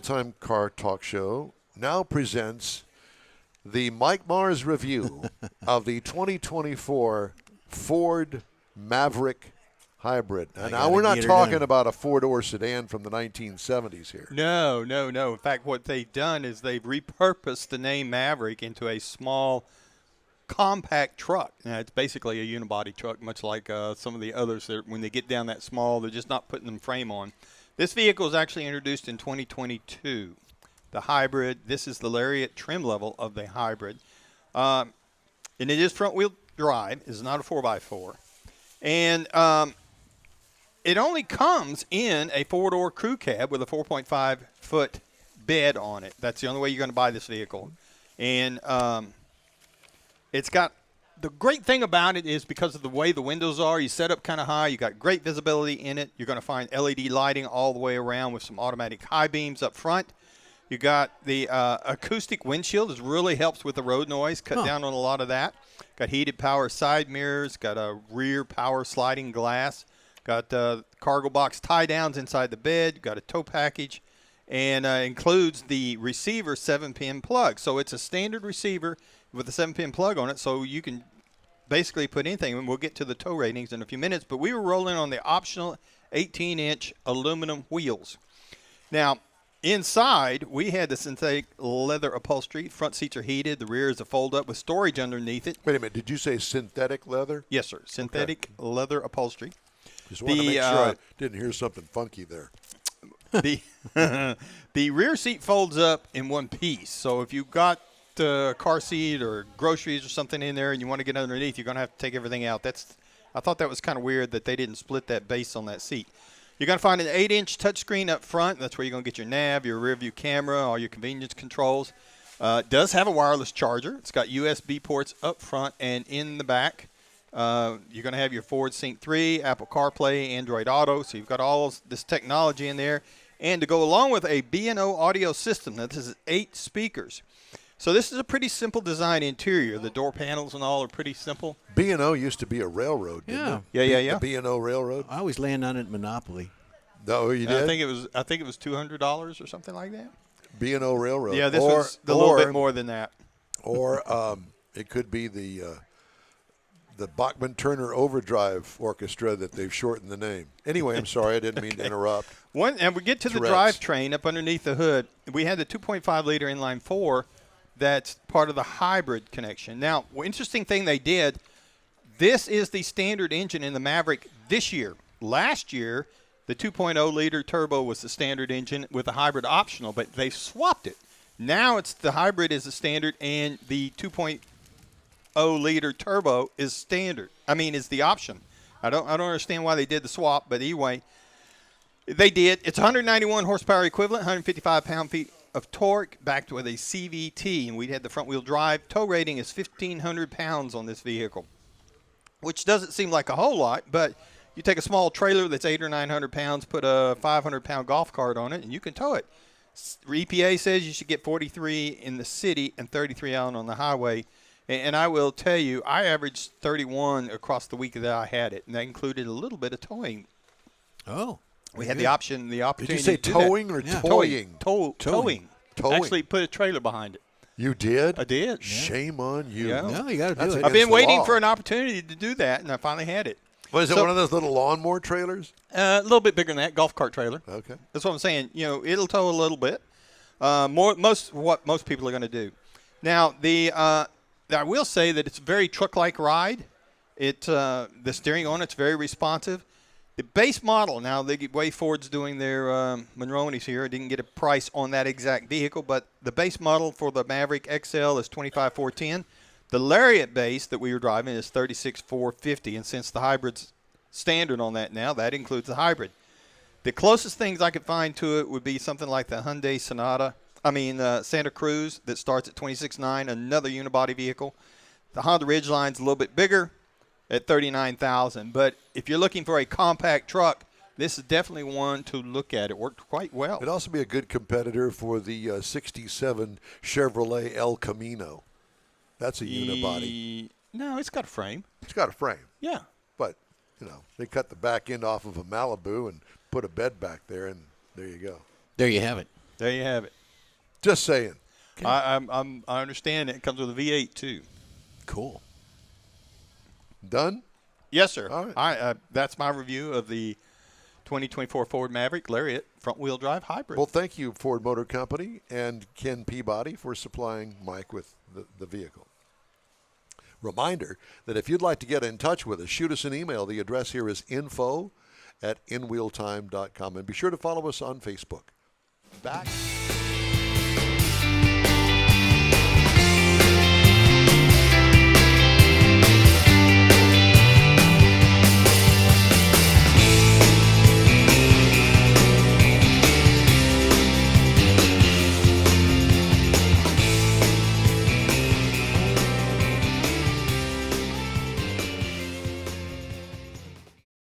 Time Car Talk Show now presents the Mike Mars review of the 2024 Ford Maverick Hybrid. And now we're not talking about a four-door sedan from the 1970s here. No. In fact, what they've done is they've repurposed the name Maverick into a small compact truck. Now, it's basically a unibody truck, much like some of the others. When they get down that small, they're just not putting them frame on. This vehicle was actually introduced in 2022. The hybrid, this is the Lariat trim level of the hybrid. And it is front-wheel drive. It's not a 4x4. And it only comes in a four-door crew cab with a 4.5-foot bed on it. That's the only way you're going to buy this vehicle. And it's got the great thing about it is because of the way the windows are, you set up kind of high. You got great visibility in it. You're going to find LED lighting all the way around with some automatic high beams up front. You got the acoustic windshield. It really helps with the road noise, cut down on a lot of that. Got heated power side mirrors. Got a rear power sliding glass. Got cargo box tie downs inside the bed. Got a tow package, and includes the receiver 7-pin plug. So it's a standard receiver with a 7-pin plug on it, so you can basically put anything. And we'll get to the tow ratings in a few minutes. But we were rolling on the optional 18-inch aluminum wheels. Now, inside, we had the synthetic leather upholstery. Front seats are heated. The rear is a fold-up with storage underneath it. Wait a minute. Did you say synthetic leather? Yes, sir. Synthetic leather upholstery. Just wanted to make sure I didn't hear something funky there. The rear seat folds up in one piece. So if you've got a car seat or groceries or something in there and you want to get underneath, you're going to have to take everything out. I thought that was kind of weird that they didn't split that base on that seat. You're going to find an 8-inch touchscreen up front. That's where you're going to get your nav, your rear view camera, all your convenience controls. It does have a wireless charger. It's got USB ports up front and in the back. You're going to have your Ford Sync 3, Apple CarPlay, Android Auto. So you've got all this technology in there. And to go along with a B&O audio system. Now, this is 8 speakers. So this is a pretty simple design interior. The door panels and all are pretty simple. B&O used to be a railroad, didn't it? Yeah. The B&O Railroad. I always land on it at Monopoly. No, you did? I think it was $200 or something like that. B&O Railroad. Yeah, this was a little bit more than that. Or it could be the Bachman-Turner Overdrive Orchestra that they've shortened the name. Anyway, I'm sorry. I didn't mean to interrupt. And we get to the drivetrain up underneath the hood. We had the 2.5-liter inline 4 that's part of the hybrid connection. Now, interesting thing they did, this is the standard engine in the Maverick this year. Last year, the 2.0-liter turbo was the standard engine with the hybrid optional, but they swapped it. Now it's the hybrid is the standard and the 2.0-liter turbo is standard. Is the option. I don't understand why they did the swap, but anyway, they did. It's 191 horsepower equivalent, 155 pound-feet of torque, backed with a CVT, and we had the front-wheel drive. Tow rating is 1,500 pounds on this vehicle, which doesn't seem like a whole lot, but you take a small trailer that's 800 or 900 pounds, put a 500-pound golf cart on it, and you can tow it. EPA says you should get 43 in the city and 33 out on the highway. And I will tell you, I averaged 31 across the week that I had it, and that included a little bit of towing. Oh. We had the opportunity. Did you say towing or toying? Towing. Actually put a trailer behind it. You did? I did. Yeah. Shame on you. Yeah. No, you got to do it. I've been waiting for an opportunity to do that, and I finally had it. Was it one of those little lawnmower trailers? A little bit bigger than that, golf cart trailer. Okay. That's what I'm saying. It'll tow a little bit. Most people are going to do. Now, I will say that it's a very truck-like ride. The steering on it's very responsive. The base model, now the way Ford's doing their Monronis here, I didn't get a price on that exact vehicle, but the base model for the Maverick XL is $25,410. The Lariat base that we were driving is $36,450, and since the hybrid's standard on that now, that includes the hybrid. The closest things I could find to it would be something like the Hyundai Santa Cruz that starts at $26,900, another unibody vehicle. The Honda Ridgeline's a little bit bigger at $39,000. But if you're looking for a compact truck, this is definitely one to look at. It worked quite well. It'd also be a good competitor for the 67 Chevrolet El Camino. That's a unibody. No, it's got a frame. It's got a frame. Yeah. But, they cut the back end off of a Malibu and put a bed back there, and there you go. There you have it. There you have it. Just saying. I understand it comes with a V8 too. Cool. Done? Yes, sir. All right. That's my review of the 2024 Ford Maverick Lariat front-wheel drive hybrid. Well, thank you, Ford Motor Company and Ken Peabody, for supplying Mike with the vehicle. Reminder that if you'd like to get in touch with us, shoot us an email. The address here is info@inwheeltime.com. And be sure to follow us on Facebook. Back.